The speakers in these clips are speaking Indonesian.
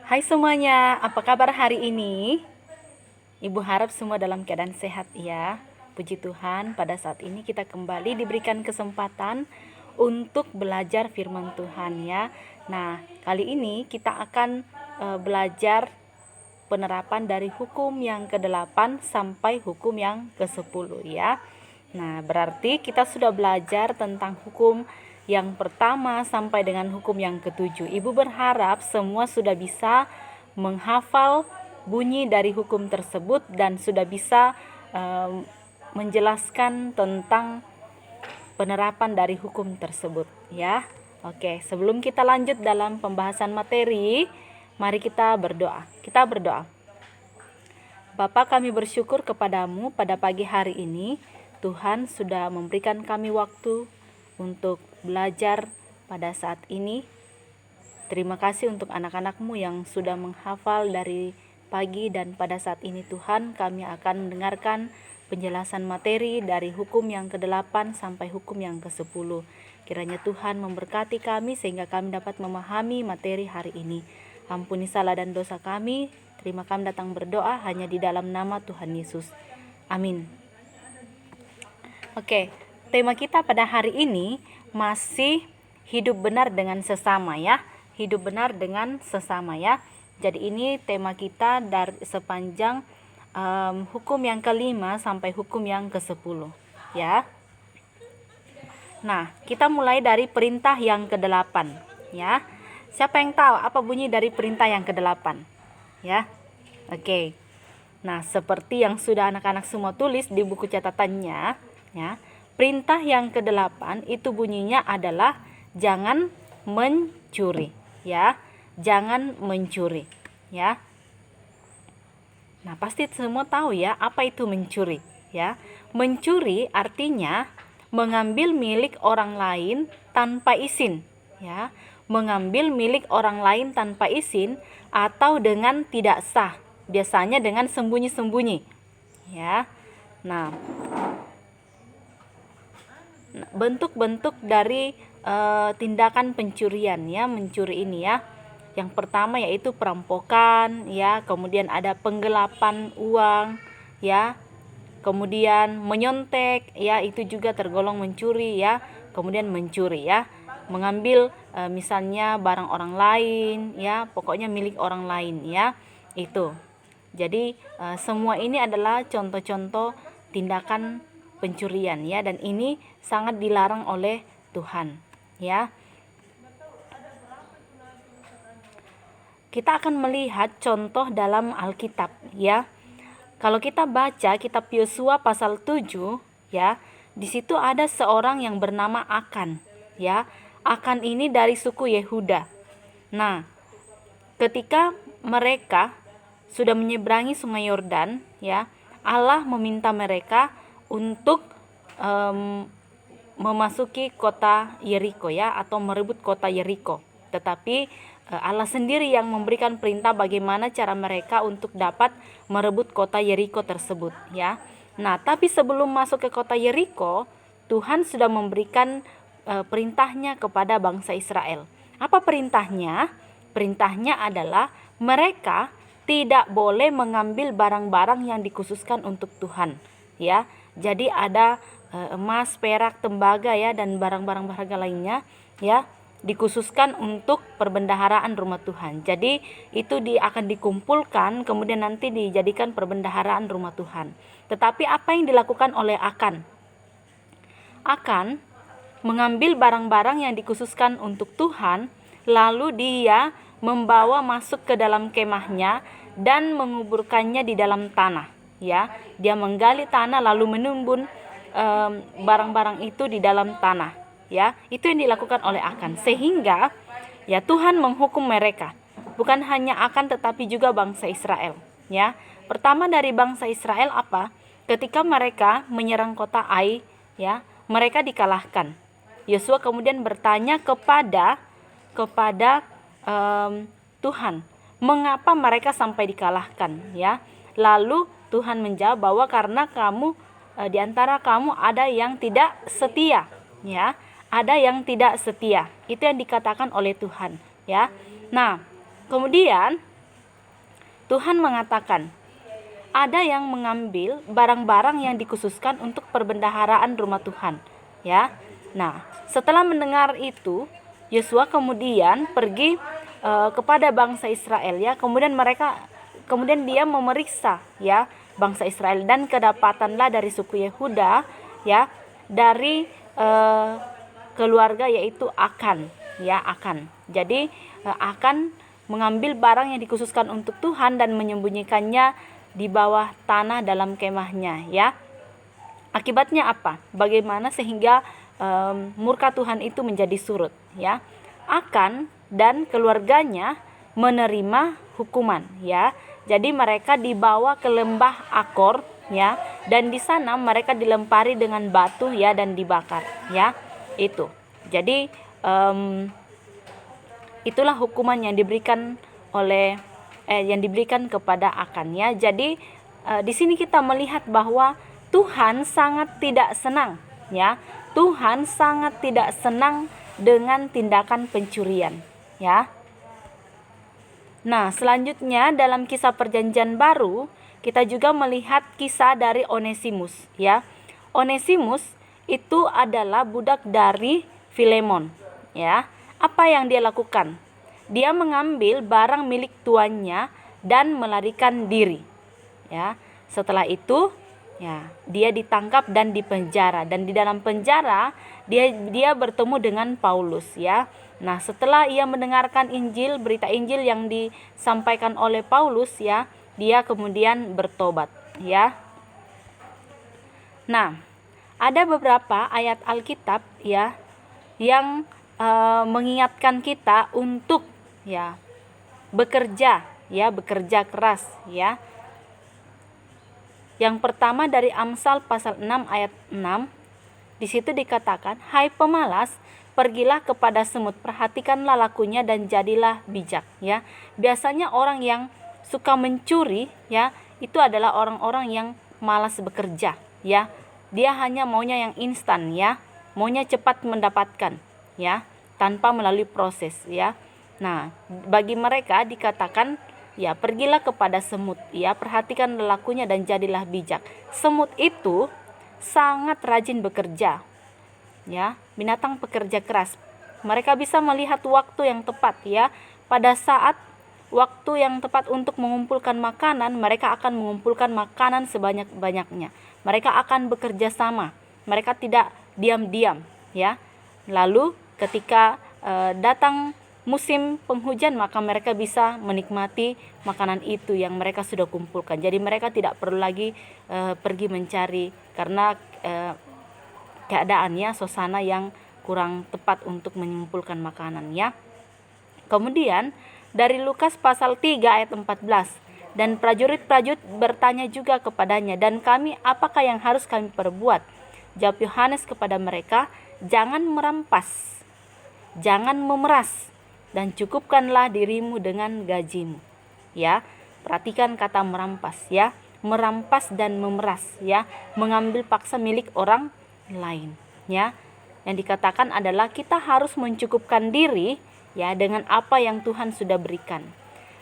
Hai semuanya, apa kabar hari ini? Ibu harap semua dalam keadaan sehat ya. Puji Tuhan, pada saat ini kita kembali diberikan kesempatan untuk belajar firman Tuhan ya. Nah, kali ini kita akan belajar penerapan dari hukum yang ke-8 sampai hukum yang ke-10 ya. Nah, berarti kita sudah belajar tentang hukum yang pertama sampai dengan hukum yang ke-7. Ibu berharap semua sudah bisa menghafal bunyi dari hukum tersebut dan sudah bisa menjelaskan tentang penerapan dari hukum tersebut ya. Oke, sebelum kita lanjut dalam pembahasan materi, mari kita berdoa. Kita berdoa. Bapa, kami bersyukur kepadamu pada pagi hari ini. Tuhan sudah memberikan kami waktu untuk belajar pada saat ini. Terima kasih untuk anak-anakmu yang sudah menghafal dari pagi, dan pada saat ini Tuhan kami akan mendengarkan penjelasan materi dari hukum yang ke-8 sampai hukum yang ke-10. Kiranya Tuhan memberkati kami sehingga kami dapat memahami materi hari ini. Ampuni salah dan dosa kami. Terima kami datang berdoa hanya di dalam nama Tuhan Yesus. Amin. Oke, tema kita pada hari ini masih hidup benar dengan sesama ya. Hidup benar dengan sesama ya. Jadi ini tema kita dari sepanjang hukum yang ke-5 sampai hukum yang ke-10 ya. Nah, kita mulai dari perintah yang ke-8 ya. Siapa yang tahu apa bunyi dari perintah yang ke-8? Ya. Oke. Nah, seperti yang sudah anak-anak semua tulis di buku catatannya ya. Perintah yang ke-8 itu bunyinya adalah jangan mencuri ya. Jangan mencuri ya. Nah, pasti semua tahu ya apa itu mencuri ya. Mencuri artinya mengambil milik orang lain tanpa izin ya. Mengambil milik orang lain tanpa izin atau dengan tidak sah, biasanya dengan sembunyi-sembunyi ya. Nah, bentuk-bentuk dari tindakan pencurian ya, mencuri ini ya. Yang pertama yaitu perampokan ya, kemudian ada penggelapan uang ya, kemudian menyontek ya, itu juga tergolong mencuri ya. Kemudian mencuri ya, mengambil misalnya barang orang lain ya, pokoknya milik orang lain ya, itu. Jadi semua ini adalah contoh-contoh tindakan pencurian ya, dan ini sangat dilarang oleh Tuhan ya. Kita akan melihat contoh dalam Alkitab ya. Kalau kita baca kitab Yosua pasal 7 ya, di situ ada seorang yang bernama Akan ya. Akan ini dari suku Yehuda. Nah, ketika mereka sudah menyeberangi sungai Yordan ya, Allah meminta mereka untuk memasuki kota Yeriko ya, atau merebut kota Yeriko. Tetapi Allah sendiri yang memberikan perintah bagaimana cara mereka untuk dapat merebut kota Yeriko tersebut ya. Nah, tapi sebelum masuk ke kota Yeriko, Tuhan sudah memberikan perintahnya kepada bangsa Israel. Apa perintahnya? Perintahnya adalah mereka tidak boleh mengambil barang-barang yang dikhususkan untuk Tuhan ya. Jadi ada emas, perak, tembaga ya, dan barang-barang berharga lainnya ya, dikhususkan untuk perbendaharaan rumah Tuhan. Jadi itu akan dikumpulkan kemudian nanti dijadikan perbendaharaan rumah Tuhan. Tetapi apa yang dilakukan oleh Akan? Akan mengambil barang-barang yang dikhususkan untuk Tuhan, lalu dia membawa masuk ke dalam kemahnya dan menguburkannya di dalam tanah ya. Dia menggali tanah lalu menimbun barang-barang itu di dalam tanah ya. Itu yang dilakukan oleh Akan, sehingga ya Tuhan menghukum mereka. Bukan hanya Akan tetapi juga bangsa Israel ya. Pertama dari bangsa Israel apa? Ketika mereka menyerang kota Ai ya, mereka dikalahkan. Yosua kemudian bertanya kepada Tuhan, mengapa mereka sampai dikalahkan ya? Lalu Tuhan menjawab bahwa karena kamu di antara kamu ada yang tidak setia ya, ada yang tidak setia. Itu yang dikatakan oleh Tuhan ya. Nah, kemudian Tuhan mengatakan, ada yang mengambil barang-barang yang dikhususkan untuk perbendaharaan rumah Tuhan, ya. Nah, setelah mendengar itu, Yosua kemudian pergi kepada bangsa Israel, ya. Kemudian dia memeriksa, ya, bangsa Israel, dan kedapatanlah dari suku Yehuda, ya, dari keluarga yaitu Akan, ya, Akan. Jadi Akan mengambil barang yang dikhususkan untuk Tuhan dan menyembunyikannya di bawah tanah dalam kemahnya, ya. Akibatnya apa? Bagaimana sehingga murka Tuhan itu menjadi surut, ya. Akan dan keluarganya menerima hukuman, ya. Jadi mereka dibawa ke lembah Akor, ya, dan di sana mereka dilempari dengan batu, ya, dan dibakar, ya. Itu. Jadi itulah hukuman yang diberikan kepada Akan, ya. Jadi di sini kita melihat bahwa Tuhan sangat tidak senang, ya. Tuhan sangat tidak senang dengan tindakan pencurian, ya. Nah, selanjutnya dalam kisah Perjanjian Baru, kita juga melihat kisah dari Onesimus, ya. Onesimus itu adalah budak dari Filemon, ya. Apa yang dia lakukan? Dia mengambil barang milik tuannya dan melarikan diri, ya. Setelah itu, ya, dia ditangkap dan dipenjara, dan di dalam penjara dia bertemu dengan Paulus, ya. Nah, setelah ia mendengarkan Injil, berita Injil yang disampaikan oleh Paulus, ya, dia kemudian bertobat, ya. Nah, ada beberapa ayat Alkitab, ya, yang mengingatkan kita untuk, ya, bekerja keras, ya. Yang pertama dari Amsal pasal 6 ayat 6. Di situ dikatakan, "Hai pemalas, pergilah kepada semut, perhatikanlah lakunya dan jadilah bijak." Ya, biasanya orang yang suka mencuri, ya, itu adalah orang-orang yang malas bekerja, ya. Dia hanya maunya yang instan, ya, maunya cepat mendapatkan, ya, tanpa melalui proses, ya. Nah, bagi mereka dikatakan, ya, pergilah kepada semut, ya, perhatikan lakunya dan jadilah bijak. Semut itu sangat rajin bekerja, ya, binatang pekerja keras. Mereka bisa melihat waktu yang tepat, ya. Pada saat waktu yang tepat untuk mengumpulkan makanan, mereka akan mengumpulkan makanan sebanyak-banyaknya. Mereka akan bekerja sama. Mereka tidak diam-diam, ya. Lalu ketika datang musim penghujan, maka mereka bisa menikmati makanan itu yang mereka sudah kumpulkan. Jadi mereka tidak perlu lagi pergi mencari karena keadaannya suasana yang kurang tepat untuk mengumpulkan makanan, ya. Kemudian dari Lukas pasal 3 ayat 14, "Dan prajurit-prajurit bertanya juga kepadanya, 'Dan kami, apakah yang harus kami perbuat?' Jawab Yohanes kepada mereka, 'Jangan merampas, jangan memeras, dan cukupkanlah dirimu dengan gajimu.'" Ya, perhatikan kata merampas, ya. Merampas dan memeras, ya, mengambil paksa milik orang lain, ya. Yang dikatakan adalah kita harus mencukupkan diri, ya, dengan apa yang Tuhan sudah berikan.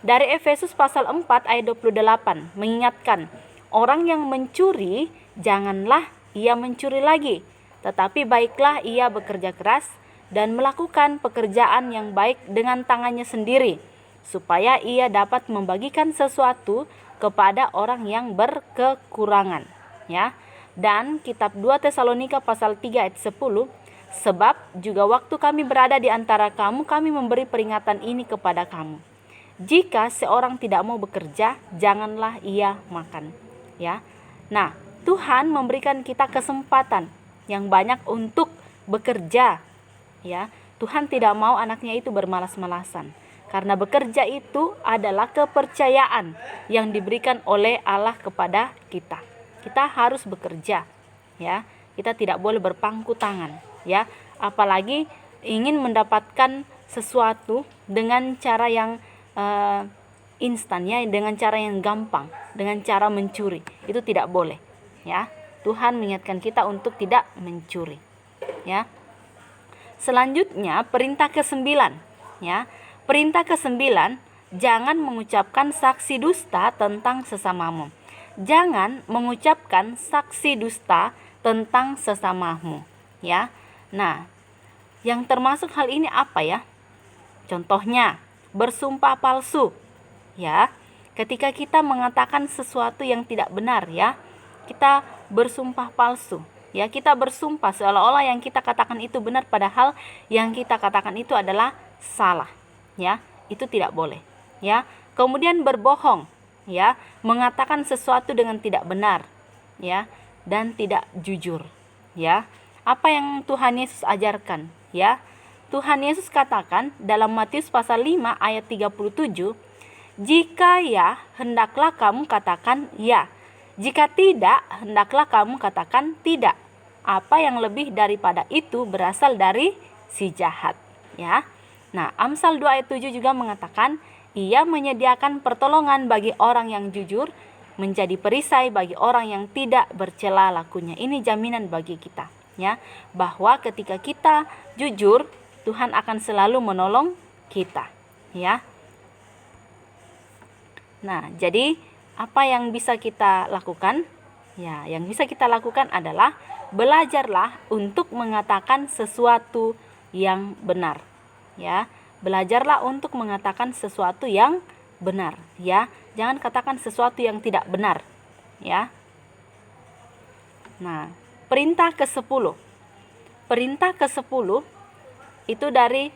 Dari Efesus pasal 4 ayat 28 mengingatkan, orang yang mencuri janganlah ia mencuri lagi, tetapi baiklah ia bekerja keras dan melakukan pekerjaan yang baik dengan tangannya sendiri, supaya ia dapat membagikan sesuatu kepada orang yang berkekurangan, ya. Dan kitab 2 Tesalonika pasal 3 ayat 10, "Sebab juga waktu kami berada di antara kamu, kami memberi peringatan ini kepada kamu. Jika seorang tidak mau bekerja, janganlah ia makan." Ya. Nah, Tuhan memberikan kita kesempatan yang banyak untuk bekerja, ya. Tuhan tidak mau anaknya itu bermalas-malasan. Karena bekerja itu adalah kepercayaan yang diberikan oleh Allah kepada kita. Kita harus bekerja, ya. Kita tidak boleh berpangku tangan, ya. Apalagi ingin mendapatkan sesuatu dengan cara yang instan, ya, dengan cara yang gampang, dengan cara mencuri. Itu tidak boleh, ya. Tuhan mengingatkan kita untuk tidak mencuri, ya. Selanjutnya perintah ke-9, ya. Perintah ke-9, jangan mengucapkan saksi dusta tentang sesamamu. Jangan mengucapkan saksi dusta tentang sesamamu, ya. Nah, yang termasuk hal ini apa ya? Contohnya, bersumpah palsu, ya. Ketika kita mengatakan sesuatu yang tidak benar, ya, kita bersumpah palsu, ya. Kita bersumpah seolah-olah yang kita katakan itu benar, padahal yang kita katakan itu adalah salah, ya. Itu tidak boleh, ya. Kemudian berbohong, ya, mengatakan sesuatu dengan tidak benar, ya, dan tidak jujur, ya. Apa yang Tuhan Yesus ajarkan, ya? Tuhan Yesus katakan dalam Matius pasal 5 ayat 37, "Jika ya, hendaklah kamu katakan ya. Jika tidak, hendaklah kamu katakan tidak. Apa yang lebih daripada itu berasal dari si jahat." Ya. Nah, Amsal 2 ayat 7 juga mengatakan, "Ia menyediakan pertolongan bagi orang yang jujur, menjadi perisai bagi orang yang tidak bercela lakunya." Ini jaminan bagi kita, ya, bahwa ketika kita jujur, Tuhan akan selalu menolong kita, ya. Nah, jadi apa yang bisa kita lakukan? Ya, yang bisa kita lakukan adalah belajarlah untuk mengatakan sesuatu yang benar, ya. Belajarlah untuk mengatakan sesuatu yang benar, ya. Jangan katakan sesuatu yang tidak benar, ya. Nah, perintah ke-10. Perintah ke-10 itu dari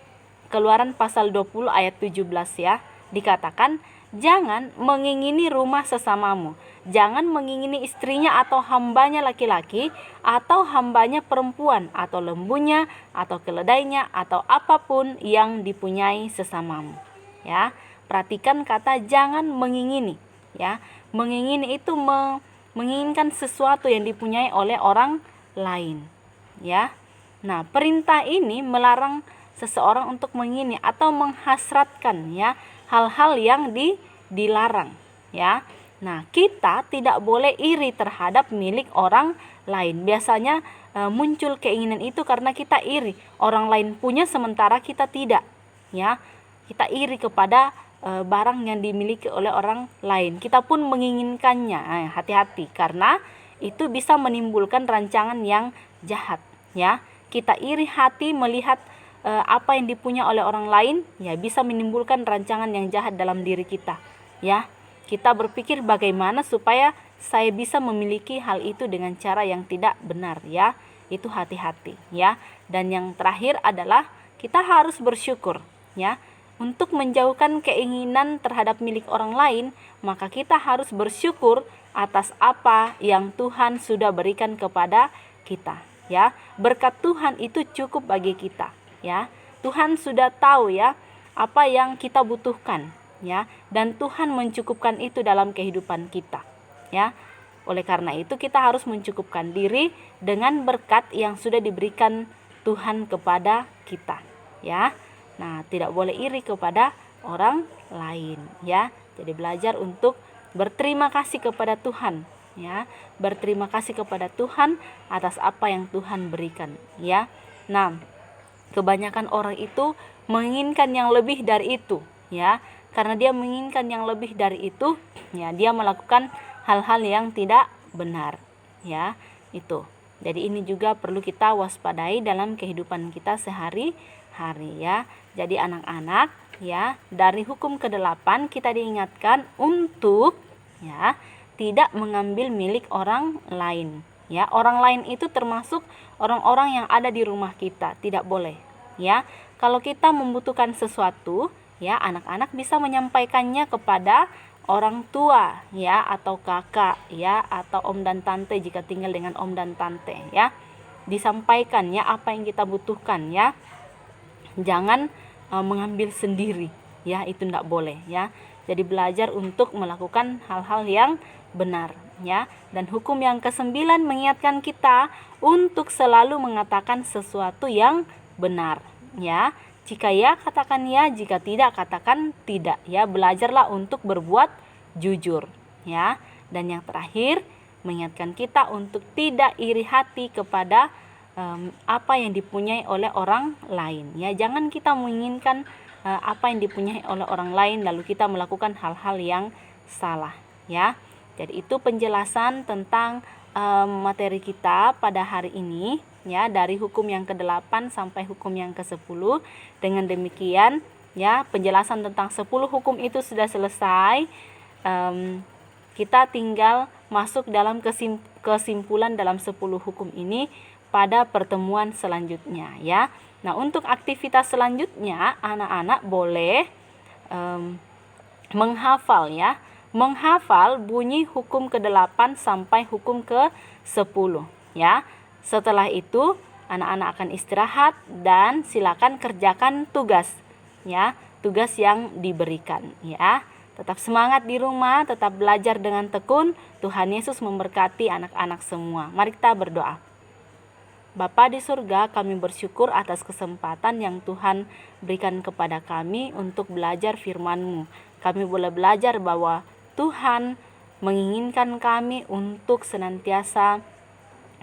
Keluaran pasal 20 ayat 17, ya. Dikatakan, "Jangan mengingini rumah sesamamu. Jangan mengingini istrinya atau hambanya laki-laki, atau hambanya perempuan, atau lembunya, atau keledainya, atau apapun yang dipunyai sesamamu." Ya, perhatikan kata jangan mengingini, ya. Mengingini itu menginginkan sesuatu yang dipunyai oleh orang lain, ya. Nah, perintah ini melarang seseorang untuk mengingini atau menghasratkan, ya, hal-hal yang dilarang, ya. Nah, kita tidak boleh iri terhadap milik orang lain. Biasanya muncul keinginan itu karena kita iri, orang lain punya sementara kita tidak, ya. Kita iri kepada barang yang dimiliki oleh orang lain. Kita pun menginginkannya. Hati-hati, karena itu bisa menimbulkan rancangan yang jahat, ya. Kita iri hati melihat apa yang dipunya oleh orang lain, ya, bisa menimbulkan rancangan yang jahat dalam diri kita, ya. Kita berpikir bagaimana supaya saya bisa memiliki hal itu dengan cara yang tidak benar, ya. Itu hati-hati, ya. Dan yang terakhir adalah kita harus bersyukur, ya. Untuk menjauhkan keinginan terhadap milik orang lain, maka kita harus bersyukur atas apa yang Tuhan sudah berikan kepada kita, ya. Berkat Tuhan itu cukup bagi kita, ya. Tuhan sudah tahu, ya, apa yang kita butuhkan, ya, dan Tuhan mencukupkan itu dalam kehidupan kita, ya. Oleh karena itu kita harus mencukupkan diri dengan berkat yang sudah diberikan Tuhan kepada kita, ya. Nah, tidak boleh iri kepada orang lain, ya. Jadi belajar untuk berterima kasih kepada Tuhan, ya. Berterima kasih kepada Tuhan atas apa yang Tuhan berikan, ya. Nah, kebanyakan orang itu menginginkan yang lebih dari itu, ya. Karena dia menginginkan yang lebih dari itu, ya, dia melakukan hal-hal yang tidak benar, ya. Itu. Jadi ini juga perlu kita waspadai dalam kehidupan kita sehari-hari, ya. Jadi anak-anak, ya, dari hukum ke-8 kita diingatkan untuk, ya, tidak mengambil milik orang lain, ya. Orang lain itu termasuk orang-orang yang ada di rumah kita, tidak boleh, ya. Kalau kita membutuhkan sesuatu, ya, anak-anak bisa menyampaikannya kepada orang tua, ya, atau kakak, ya, atau om dan tante jika tinggal dengan om dan tante, ya. Disampaikan, ya, apa yang kita butuhkan, ya. Jangan mengambil sendiri, ya, itu tidak boleh, ya. Jadi belajar untuk melakukan hal-hal yang benar, ya. Dan hukum yang ke-9 mengingatkan kita untuk selalu mengatakan sesuatu yang benar, ya. Jika ya, katakan ya, jika tidak, katakan tidak, ya. Belajarlah untuk berbuat jujur, ya. Dan yang terakhir mengingatkan kita untuk tidak iri hati kepada apa yang dipunyai oleh orang lain, ya. Jangan kita menginginkan apa yang dipunyai oleh orang lain lalu kita melakukan hal-hal yang salah, ya. Jadi itu penjelasan tentang materi kita pada hari ini, ya, dari hukum yang ke-8 sampai hukum yang ke-10. Dengan demikian, ya, penjelasan tentang 10 hukum itu sudah selesai. Kita tinggal masuk dalam kesimpulan dalam 10 hukum ini pada pertemuan selanjutnya, ya. Nah, untuk aktivitas selanjutnya anak-anak boleh menghafal, ya. Menghafal bunyi hukum ke-8 sampai hukum ke-10, ya. Setelah itu anak-anak akan istirahat dan silakan kerjakan tugas, ya. Tugas yang diberikan, ya. Tetap semangat di rumah, tetap belajar dengan tekun. Tuhan Yesus memberkati anak-anak semua. Mari kita berdoa. Bapa di surga, kami bersyukur atas kesempatan yang Tuhan berikan kepada kami untuk belajar firman-Mu. Kami boleh belajar bahwa Tuhan menginginkan kami untuk senantiasa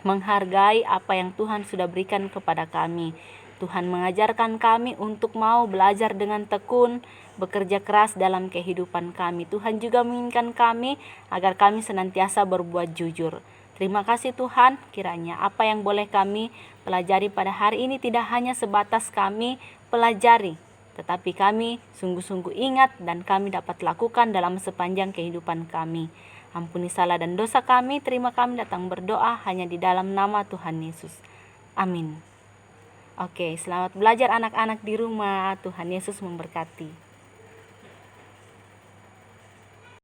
menghargai apa yang Tuhan sudah berikan kepada kami. Tuhan mengajarkan kami untuk mau belajar dengan tekun, bekerja keras dalam kehidupan kami. Tuhan juga menginginkan kami agar kami senantiasa berbuat jujur. Terima kasih Tuhan, kiranya apa yang boleh kami pelajari pada hari ini tidak hanya sebatas kami pelajari, tetapi kami sungguh-sungguh ingat dan kami dapat lakukan dalam sepanjang kehidupan kami. Ampuni salah dan dosa kami, terima kami datang berdoa hanya di dalam nama Tuhan Yesus. Amin. Oke, selamat belajar anak-anak di rumah. Tuhan Yesus memberkati.